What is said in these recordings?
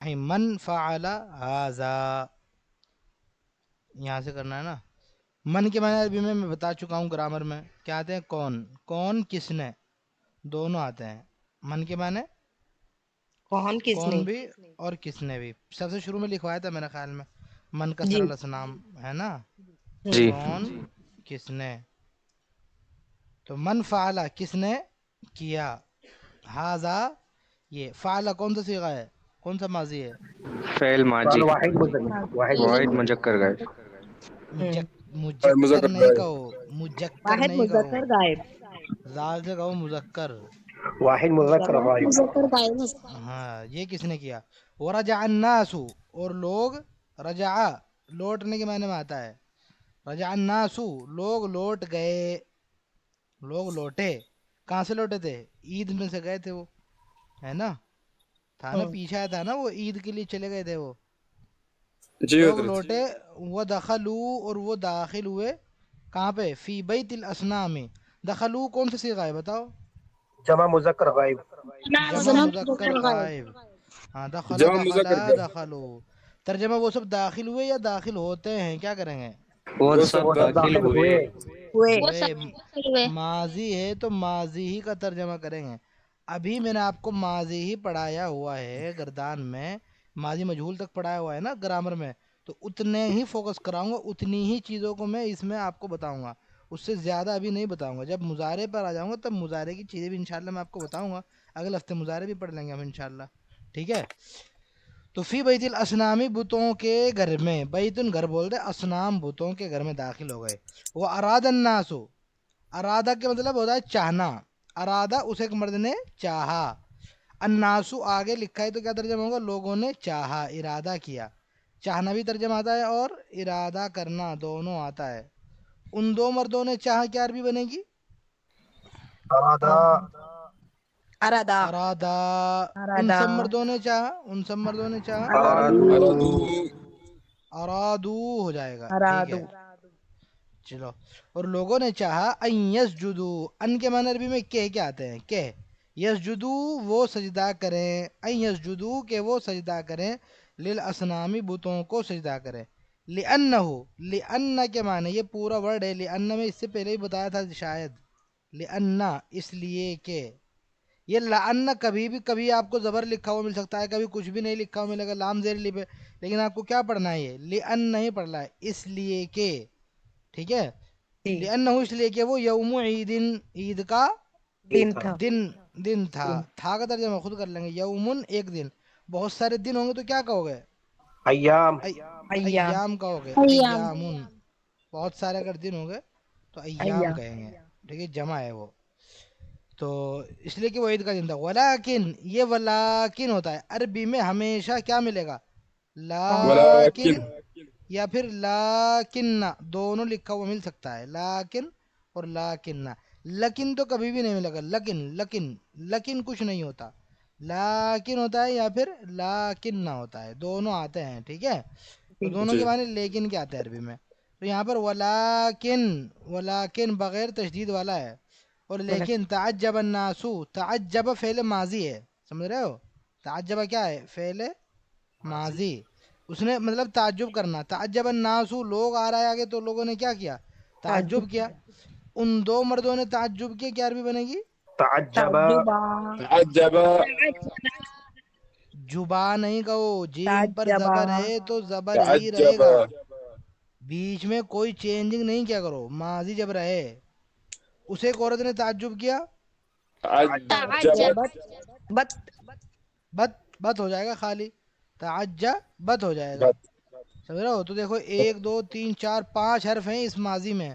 من فعل هذا، یہاں سے کرنا ہے نا. من کے معنی عربی میں بتا چکا ہوں گرامر میں، کیا آتے ہیں؟ کون، کون کس نے، دونوں آتے ہیں. من کے معنی کون کس کون نے. بھی اور کس نے بھی. سب سے شروع میں لکھوایا تھا میرے خیال میں من جی. کسر الاسنام، ہے نا. جی کون کس نے. تو من فعل کس نے کیا، ہاذا یہ فعل کون سا صیغہ ہے، کون سا ماضی ہے؟ فعل ماضی، سوال واحد مذکر، واحد واحد مذکر. مذکر غائب. مجکر مذکر نہیں غائب. کہو، مجکر واحد نہیں کہو، مذکر غائب. زال سے کہو مذکر. واحد مذکر مذکر غائب. مذکر غائب. ہاں یہ کس نے کیا. ورجع الناس اور لوگ، رجع لوٹنے کے معنی میں آتا ہے. رجع الناس لوگ لوٹ گئے، لوگ لوٹے. کہاں سے لوٹے تھے؟ عید میں سے گئے تھے وہ، ہے نا. تھا نا پیچھے آیا تھا نا، وہ عید کے لیے چلے گئے تھے وہ. جی لوگ حضرت. لوٹے. وہ دخلوا اور وہ داخل ہوئے. کہاں پہ؟ فی بیت الاسنام. دخلوا کون سی صیغہ ہے بتاؤ؟ جمع مذکر غائب. جمع جناب مذکر مذکر غائب. غائب. ہاں دخلا جمع دخلا مذکر غائب. دخلو. ترجمہ وہ سب داخل ہوئے یا داخل ہوتے ہیں، کیا کریں گے؟ وہ وہ سب سب وہ سب داخل داخل ہوئے. ہوئے. ہوئے. وہ ہوئے. سب داخل ہوئے. ماضی ہے تو ماضی ہی کا ترجمہ کریں گے. ابھی میں نے آپ کو ماضی ہی پڑھایا ہوا ہے گردان میں، ماضی مجہول تک پڑھایا ہوا ہے نا گرامر میں. تو اتنے ہی فوکس کراؤں گا، اتنی ہی چیزوں کو میں اس میں آپ کو بتاؤں گا، اس سے زیادہ ابھی نہیں بتاؤں گا. جب مظاہرے پر آ جاؤں گا تب مظاہرے کی چیزیں بھی انشاءاللہ میں آپ کو بتاؤں گا. اگلے ہفتے مظاہرے بھی پڑھ لیں گے ہم انشاءاللہ. ٹھیک ہے. تو فی بیت الاسنامی بتوں کے گھر میں، بیتن گھر بول دے، اسنام بتوں کے گھر میں داخل ہو گئے. وہ اراد الناس، ارادہ کے مطلب ہوتا ہے چاہنا. ارادہ اسے ایک مرد نے چاہا. الناسو آگے لکھا ہے تو کیا ترجمہ ہوگا؟ لوگوں نے چاہا، ارادہ کیا. چاہنا بھی ترجمہ آتا ہے اور ارادہ کرنا دونوں آتا ہے. ان دو مردوں نے چاہا کیا عربی بنے گی؟ ارادہ. ارادہ. ارادہ. ان ارادہ. سب مردوں نے چاہا، ان سب مردوں نے چاہا. ارادو. ارادو. ارادو. ارادو ہو جائے گا. ٹھیک ارادو. ہے چلو. اور لوگوں نے چاہا ان یسجدو. ان کے معنی عربی میں کہ کیا آتے ہیں؟ کہ یسجدو وہ سجدہ کریں، ان یسجدو کہ وہ سجدہ کریں، للاسنامی بتوں کو سجدہ کریں. لأنہ، لأن کے معنی یہ پورا ورڈ ہے. لأن میں اس سے پہلے ہی بتایا تھا شاید. لأن اس لیے کہ. یہ لأن کبھی بھی کبھی آپ کو زبر لکھا ہوا مل سکتا ہے، کبھی کچھ بھی نہیں لکھا ہوا ملے گا، لام زیر لب ہے. لیکن آپ کو کیا پڑھنا ہے؟ یہ لأن نہیں پڑھنا ہے، اس لیے کہ. ٹھیک ہے. جی. لأنہ اس لیے کہ وہ یوم عید، عید کا دن تھا. دن، دن تھا. دن. تھا کا ترجمہ خود کر لیں گے. یومن ایک دن. بہت سارے دن ہوں گے تو کیا کہو گے؟ ایام. ایام. ایام کہو گے. ایام. ایامن. بہت سارے اگر دن ہوں گے تو ایام ایام. کہیں گے. ٹھیک ہے، جمع ہے وہ. تو اس لیے کہ وہ عید کا دن تھا. ولیکن یہ ولیکن ہوتا ہے عربی میں ہمیشہ کیا ملے گا؟ ولیکن. لیکن یا پھر لاکن، دونوں لکھا ہوا مل سکتا ہے، لاکن اور لاکن. لیکن تو کبھی بھی نہیں ملے گا. لیکن لیکن لیکن کچھ نہیں ہوتا. لاکن ہوتا ہے یا پھر لاکن نہ ہوتا ہے، دونوں آتے ہیں. ٹھیک ہے. تو جی. دونوں جی. کے معنی لیکن کے آتے ہیں عربی میں. تو یہاں پر ولیکن، ولیکن بغیر تشدید والا ہے. اور لیکن تعجب الناسو، تعجب فعل ماضی ہے، سمجھ رہے ہو؟ تعجب کیا ہے؟ فعل ماضی. اس نے مطلب تعجب کرنا. تعجب الناسو لوگ آ رہا ہے آگے تو لوگوں نے کیا کیا؟ تعجب. تعجب کیا. ان دو مردوں نے تعجب کیا، کیا عربی بنے گی؟ تعجبا. تعجبا. تعجب. جبا نہیں کہو، جیم پر تعجبا. زبر ہے تو زبر ہی رہے تعجب. گا، بیچ میں کوئی چینجنگ نہیں کیا کرو. ماضی جب رہے. اسے ایک عورت نے تعجب کیا، تعجب. تعجب. تعجبت. بت. بت، بت ہو جائے گا خالی. تعجب بت ہو جائے گا. بت. سمجھ رہے ہو؟ تو دیکھو ایک دو تین چار پانچ حرف ہیں اس ماضی میں.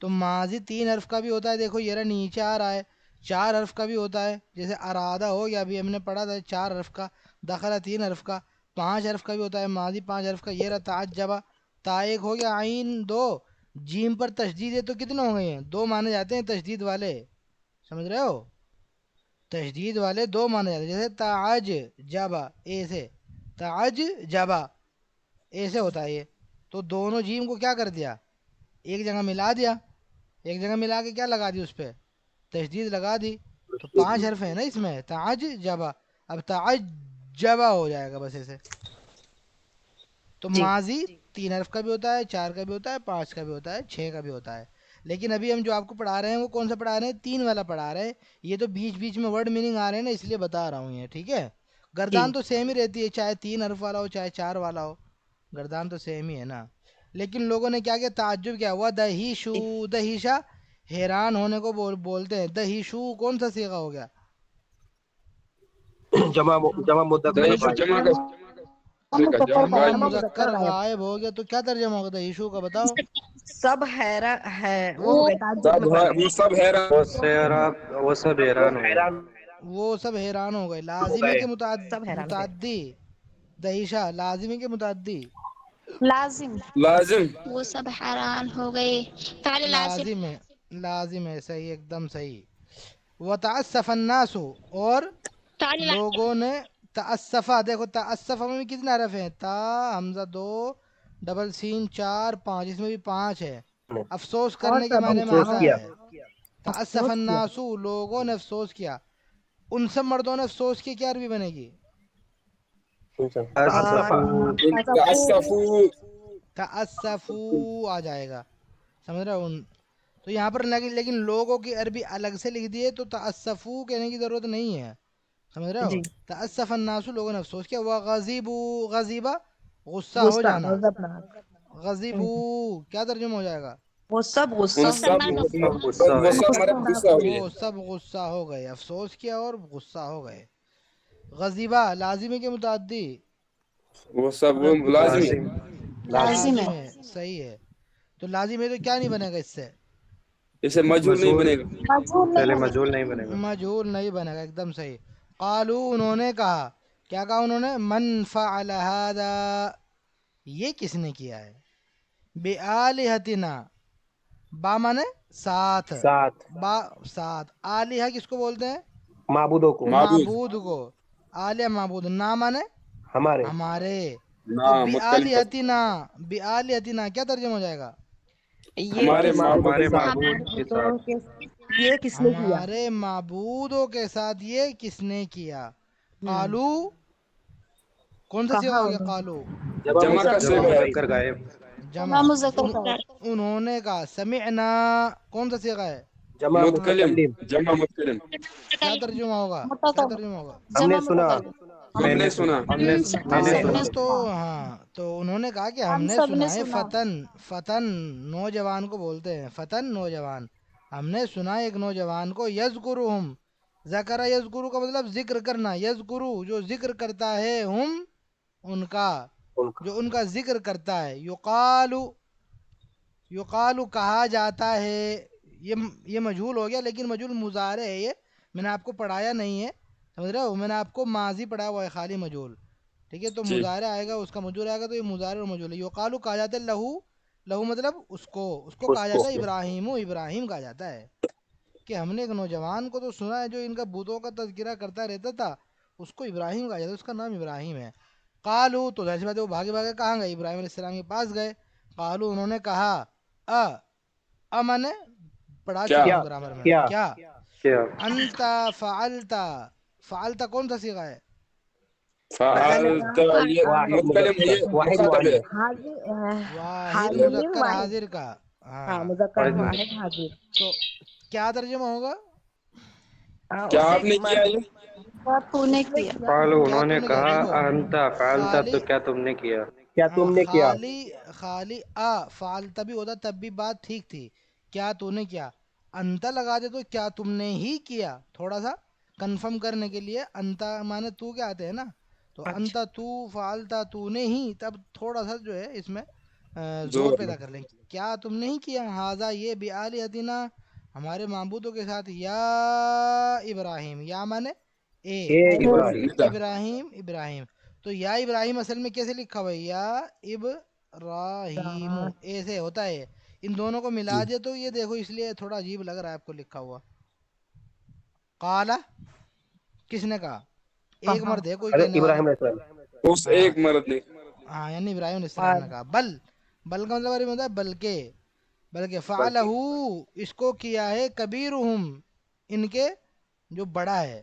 تو ماضی تین حرف کا بھی ہوتا ہے. دیکھو یہ رہا نیچے آ رہا ہے. چار حرف کا بھی ہوتا ہے، جیسے ارادہ ہو گیا ابھی ہم نے پڑھا تھا چار حرف کا. دخلا تین حرف کا. پانچ حرف کا بھی ہوتا ہے ماضی پانچ حرف کا. یہ رہا تعجبہ، تا ایک ہو گیا، عین دو، جیم پر تشدید ہے تو کتنے ہو گئے ہیں؟ دو مانے جاتے ہیں تشدید والے. سمجھ رہے ہو؟ تشدید والے دو مانے جاتے ہیں. جیسے تعج جبا، ایسے تعج جبا ایسے ہوتا ہے یہ. تو دونوں جیم کو کیا کر دیا؟ ایک جگہ ملا دیا. ایک جگہ ملا کے کیا لگا دی؟ اس پہ تشدید لگا دی. تو پانچ حرف ہیں نا اس میں. تعج جبا. اب تعج تعجبا ہو جائے گا بس ایسے. تو جی ماضی 3 حرف کا بھی ہوتا ہے، 4 کا بھی ہوتا ہے، 5 کا بھی ہوتا ہے، 6 کا بھی ہوتا ہے. لیکن ابھی ہم جو آپ کو پڑھا رہے ہیں وہ کون سا پڑھا رہے ہیں؟ 3 والا پڑھا رہے ہیں. یہ تو بیچ بیچ میں ورڈ میننگ آ رہے ہیں نا، اس لیے بتا رہا ہوں یہ. ٹھیک ہے، جی گردان تو سیم ہی رہتی ہے، چاہے 3 حرف والا ہو چاہے 4 والا ہو، گردان تو سیم ہی ہے نا. لیکن لوگوں نے کیا کیا؟ تعجب کیا ہوا. دہیشو، دہیشا حیران ہونے کو بولتے ہیں. دہیشو کون سا صیغہ ہو گیا؟ جمع مذکر دہیش غائب. جمع کا جمع جمع غائب. مذکر غائب ہو گیا. تو کیا ترجمہ ہوگا دہیشو کا؟ بتاؤ. سب حیران ہے، وہ ہو گئے تعجب سب میں پڑ ہے، گئے. وہ سب حیران. وہ سب وہ حیران ہو گئے. حیران وہ سب حیران ہو گئے. ہو لازم ہے گئے. کہ سب حیران ہو گئے. متعدی؟ دہیشہ لازم ہے کہ متعدی؟ لازم. لازم. وہ سب حیران ہو گئے. فعل لازم. لازم ہے، لازم ہے. صحیح، ایک دم صحیح. وتعسف الناس، اور فعل لازم. لوگوں نے تعسفا. دیکھو تعسفا میں بھی کتنے حرف ہیں؟ تا، حمزہ 2، ڈبل سین 4، 5، اس میں بھی 5 ہے. افسوس اور کرنے کے سب معنی میں افسوس آتا کیا. ہے. تعسف افسوس کیا. الناس، لوگوں نے افسوس کیا. ان سب مردوں نے افسوس کیا، کیا عربی بنے گی؟ تعصفا. ان تعسفوا. تعسفو آ جائے گا. سمجھ رہے ہو؟ تو یہاں پر لیکن لوگوں کی عربی الگ سے لکھ دیے تو تعسفو کہنے کی ضرورت نہیں ہے. سمجھ رہے ہو؟ جی تعسف الناس، لوگوں نے افسوس کیا. وغضبوا، غضیبہ غصہ ہو غصہ جانا. غضبناک. غضبوا کیا ترجمہ ہو جائے گا؟ وہ سب غصہ ان وہ ہو سب سب مرد غصہ وہ ہوئے. سب مرد غصہ ہوئی وہ ہے. سب غصہ ہو گئے. افسوس کیا اور غصہ ہو گئے. غضبہ لازمی کے متعدی؟ وہ سب وہ لازمی. لازم. لازم ہے. لازم ہے. صحیح ہے. تو لازم ہے تو کیا نہیں بنے گا اس سے؟ اسے مجہول نہیں مجھول، بنے گا. مجہول نہیں پہلے بنے. مجھول نہیں بنے گا. مجہول نہیں بنے گا. ایک دم صحیح. قالو انہوں نے کہا. کیا کہا انہوں نے؟ من فعل هذا، یہ کس نے کیا ہے؟ بآلہتنا، با مانے ساتھ، ساتھ. با ساتھ. آلیہ کس کو بولتے ہیں؟ معبودوں کو. معبود. معبود کو. آلیہ معبود. نا مانے ہمارے. ہمارے. نہ تو متکلم کا. بآلہتنا، بآلہتنا کیا ترجمہ ہو جائے گا؟ یہ ہمارے کس معبود ہمارے کے ساتھ. معبود کے تو ساتھ. یہ کس نے کیا. ہمارے معبودوں کے ساتھ یہ کس نے کیا؟ ہوں. قالو کون سا صیغہ کہا ہو گیا؟ انہوں نے. قالو جمع کا جمع صیغہ ہے. مذکر غائب. جمع. جمع مذکر کا. انہوں نے کہا. سمعنا کون سا صیغہ ہے؟ جمع متکلم. متکلم. جمع متکلم. کیا ترجمہ ہوگا؟ کیا متکلم. ترجمہ ہوگا؟ ہم نے جمع سنا. متکلم. ہم نے سنا. میں نے ہم سنا. نے تو ہاں تو انہوں نے کہا کہ ہم ہم نے سب نے سنا ہے. سنا. فتن، فتن نوجوان کو بولتے ہیں. فتن نوجوان. ہم نے سنا ایک نوجوان کو. یذکرہم، ذکر یذکرو کا مطلب ذکر کرنا. یذکرو جو ذکر کرتا ہے، ہم ان کا، ان کا. جو ان کا ذکر کرتا ہے. یقالو، یقالو کہا جاتا ہے. یہ مجہول ہو گیا، لیکن مجہول مضارع ہے. یہ میں نے آپ کو پڑھایا نہیں ہے، سمجھ رہے ہو؟ میں نے آپ کو ماضی پڑھایا ہوا ہے خالی، مجہول. ٹھیک ہے، تو جی. مضارع آئے گا، اس کا مجہول آئے گا. تو یہ مضارع اور مجہول ہے. یقالو کہا جاتا ہے لہو، لہو مطلب اس کو اس کہا کو. جاتا ہے ابراہیم، ابراہیم کہا جاتا ہے. کہ ہم نے ایک نوجوان کو تو سنا ہے جو ان کا بتوں کا تذکرہ کرتا رہتا تھا، اس کو ابراہیم کہا جاتا ہے، اس کا نام ابراہیم ہے. قالو تو ظاہر سی بات ہے وہ بھاگے بھاگے کہاں گئے؟ ابراہیم علیہ السلام کے پاس گئے. قالو انہوں نے کہا. میں نے پڑھا کیا. چکا کیا. ہوں گرامر میں. کیا. کیا کیا انتا فعلتا، فعلتا کون سا صیغہ ہے؟ پہلے فعلت یہ واحد متکلم مذکر، یہ واحد مخاطب ہے. مؤنث. واحد حاضر مذکر واحد. حاضر کا. ہاں ہاں. مذکر واحد واحد حاضر. تو کیا ترجمہ ہوگا؟ کیا اسے آپ نے کیا یہ؟ کیا تو نے کس نے کیا. کیا. قالو کیا انہوں تو نے نے کیا؟ کہا دیکھو انت فعلت خالی، تو کیا تم نے کیا. کیا ہاں تم نے کیا. خالی، خالی فعلتا بھی ہوتا تب بھی بات ٹھیک تھی. کیا تو نے کیا. انتا لگا دے تو کیا تم نے ہی کیا، تھوڑا سا کنفرم کرنے کے لیے. انتا مانے تو کیا آتے ہیں نا، تو اچھا. انتا تو فعلتا تو نے ہی، تب تھوڑا سا جو ہے اس میں زور زور. پیدا کر لیں. کیا تم نے ہی کیا ہاذا یہ بآلہتنا ہمارے معبودوں کے ساتھ. یا ابراہیم، یا مانے اے، اے ابراہیم. ندا. ابراہیم، ابراہیم. تو یا ابراہیم اصل میں کیسے لکھا ہوا ہے؟ یا ابراہیم ایسے ہوتا ہے. ان دونوں کو ملا جی. دے تو یہ دیکھو، اس لیے تھوڑا عجیب لگ رہا ہے آپ کو لکھا ہوا. قالا کس نے کہا؟ ایک کہاں. مرد ہے کوئی ارے کہنے والا. ابراہیم علیہ السلام. اس ہاں ایک مرد نے. ہاں، یعنی ابراہیم علیہ السلام نے قال. کہا. بل، بل کا مطلب عربی میں ہوتا ہے بلکہ، بلکہ فعلہ بلکہ. اس کو کیا ہے کبیرہم ان کے جو بڑا ہے.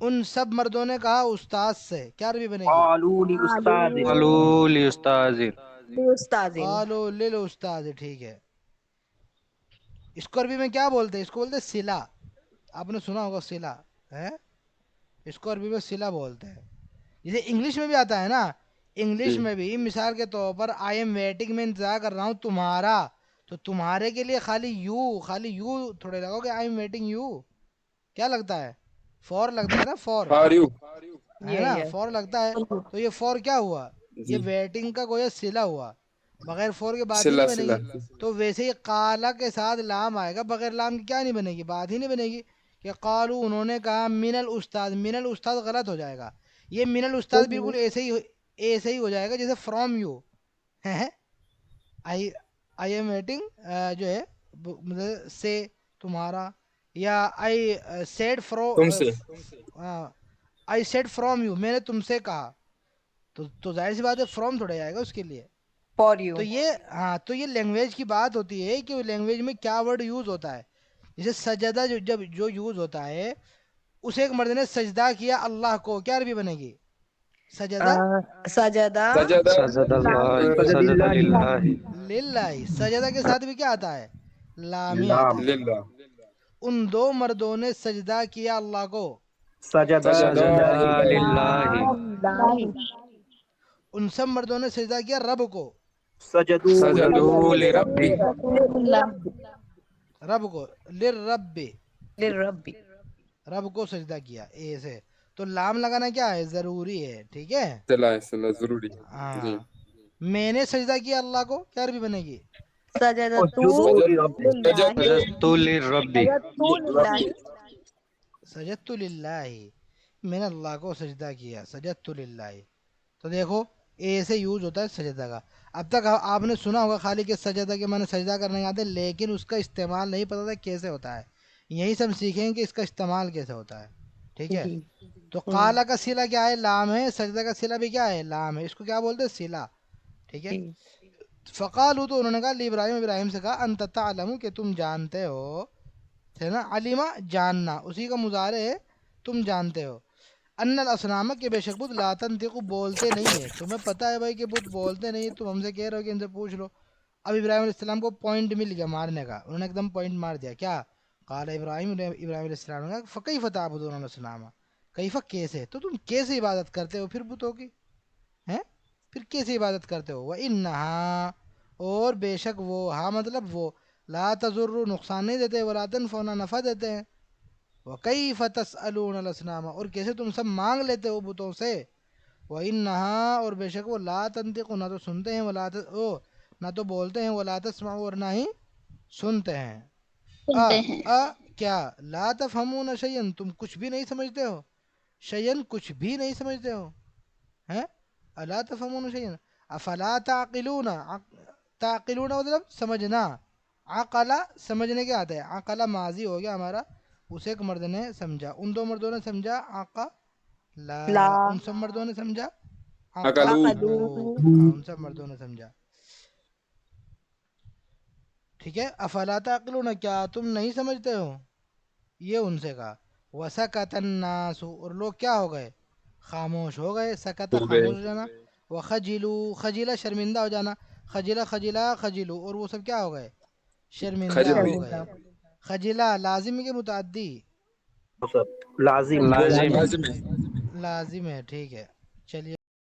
ان سب مردوں نے کہا استاد سے، کیا عربی بنے گی؟ قالوا لأستاذ قالوا لأستاذ استاذ قالوا للاستاذ، ٹھیک ہے. اس کو عربی میں کیا بولتے ہیں؟ اس کو بولتے ہیں صلہ. آپ نے سنا ہوگا صلہ ہے، اس کو عربی میں صلہ بولتے ہیں. جیسے انگلش میں بھی آتا ہے نا، انگلش میں بھی مثال کے طور پر آئی ایم ویٹنگ، میں انتظار کر رہا ہوں تمہارا، تو تمہارے کے لیے خالی یو تھوڑے لگاؤ گے، آئی ایم ویٹنگ یو. کیا لگتا ہے؟ فور لگتا ہے نا، فور فار یو. ہے نا، فور لگتا ہے. تو یہ فور کیا ہوا؟ یہ ویٹنگ کا گویا صلہ ہوا، بغیر فور کے بات ہی نہیں بنے گی. تو ویسے ہی قالا کے ساتھ لام آئے گا، بغیر لام کی کیا نہیں بنے گی؟ بات ہی نہیں بنے گی. کہ قالو انہوں نے کہا من الاستاذ، من الاستاذ غلط ہو جائے گا. یہ من الاستاذ بالکل ایسے ہی ہو جائے گا جیسے فرام یو ہے. آئی ایم ویٹنگ جو ہے مطلب سے تمہارا، یا آئی سیڈ تم سے. آئی سیڈ فرام یو، میں نے تم سے کہا. تو ظاہر سی بات ہے فرام تھوڑا جائے گا اس کے لیے. For you. تو یہ لینگویج کی بات ہوتی ہے کہ لینگویج میں کیا ورڈ یوز ہوتا ہے. جیسے سجدہ جو یوز ہوتا ہے، اسے ایک مرد نے سجدہ کیا اللہ کو، کیا عربی بنے گی؟ سجدہ سجدہ سجدہ سجد اللہ سجد سجد اللہ للہ للہ. سجدہ کے ساتھ بھی کیا آتا ہے؟ لام ہی لام. آتا ہے. للہ. ان دو مردوں نے سجدہ کیا اللہ کو. سجد سجدہ سجدہ للہ. للہ ان سب مردوں نے سجدہ کیا رب کو. سجدوا سجدوا لربی. رب کو للرب، للرب. رب کو سجدہ کیا ایسے. تو لام لگانا کیا ہے؟ ضروری ہے. ٹھیک ہے. صلاح ضروری. ہاں. میں نے سجدہ کیا اللہ کو، کیا عربی بنے گی؟ سجدتو اسجدوا لرب للہ. سجدت للرب سجدتو للہ. سجدت للہ، میں نے اللہ کو سجدہ کیا، سجدت للہ. تو دیکھو ایسے یوز ہوتا ہے سجدہ کا. اب تک آپ نے سنا ہوگا خالی کہ سجدہ کے معنی سجدہ کرنے آتے، لیکن اس کا استعمال نہیں پتہ تھا کیسے ہوتا ہے. یہی سے ہم سیکھیں کہ اس کا استعمال کیسے ہوتا ہے. ٹھیک ہے. تو قالا کا صلہ کیا ہے؟ لام ہے. سجدہ کا صلہ بھی کیا ہے؟ لام ہے. اس کو کیا بولتے ہیں؟ صلہ. ٹھیک ہے. فقالو، تو انہوں نے کہا ابراہیم سے کہا انت تعلم، کہ تم جانتے ہو، ہے نا، علیما جاننا، اسی کا مضارع ہے، تم جانتے ہو، ان الاصنام، کہ بے شک بت لا تنطق بولتے نہیں ہے. تمہیں پتہ ہے بھائی کہ بت بولتے نہیں، تم ہم سے کہہ رہے ہو کہ ان سے پوچھ لو. اب ابراہیم علیہ السلام کو پوائنٹ مل گیا مارنے کا، انہوں نے ایک دم پوائنٹ مار دیا. کیا قال ابراہیم علیہ السلام نے کہا فکیف تعبدون الاصنام، کیفا کیسے، تو تم کیسے عبادت کرتے ہو پھر بتوں کی، ہیں پھر کیسے عبادت کرتے ہو. وانہا، اور بے شک وہ، ہاں مطلب وہ، لا تضر نقصان نہیں دیتے، ولا تنفع نفع دیتے ہیں. وَكَيْفَ تَسْأَلُونَ الْأَصْنَامَ، اور کیسے تم سب مانگ لیتے ہو بتوں سے. وَإِنَّهَا، اور بے شک وہ، لا تنطق، نہ تو سنتے ہیں، نہ تو بولتے ہیں، ولا تسمع، اور نہ ہی سنتے ہیں. سنتے ہیں. کیا لا تفہمون شیئن، تم کچھ بھی نہیں سمجھتے ہو، شیئن کچھ بھی نہیں سمجھتے ہو، ہیں الا تفہمون شیئن. افلا تعقلون، تعقلون مطلب سمجھنا، عقلا سمجھنے کے آتا ہے. عقلا ماضی ہو گیا ہمارا، اسے ایک مرد نے سمجھا، ان دو مردوں نے سمجھا عقلا، لا. ان سب مردوں نے سمجھا عقلو. ان سب مردوں نے سمجھا. ٹھیک ہے. افلا تعقلون، کیا تم نہیں سمجھتے ہو، یہ ان سے کہا. وسکت الناس، اور لوگ کیا ہو گئے؟ خاموش ہو گئے. سکت ہو گئے. خاموش ہو جانا، وخجلو، خجیلا شرمندہ ہو جانا، خجلا خجلا خجلو، اور وہ سب کیا ہو گئے؟ شرمندہ خجل. ہو گئے. خجلا لازم کے متعدی، لازم لازم لازم ہے. لازم ہے. ٹھیک ہے. چلیے.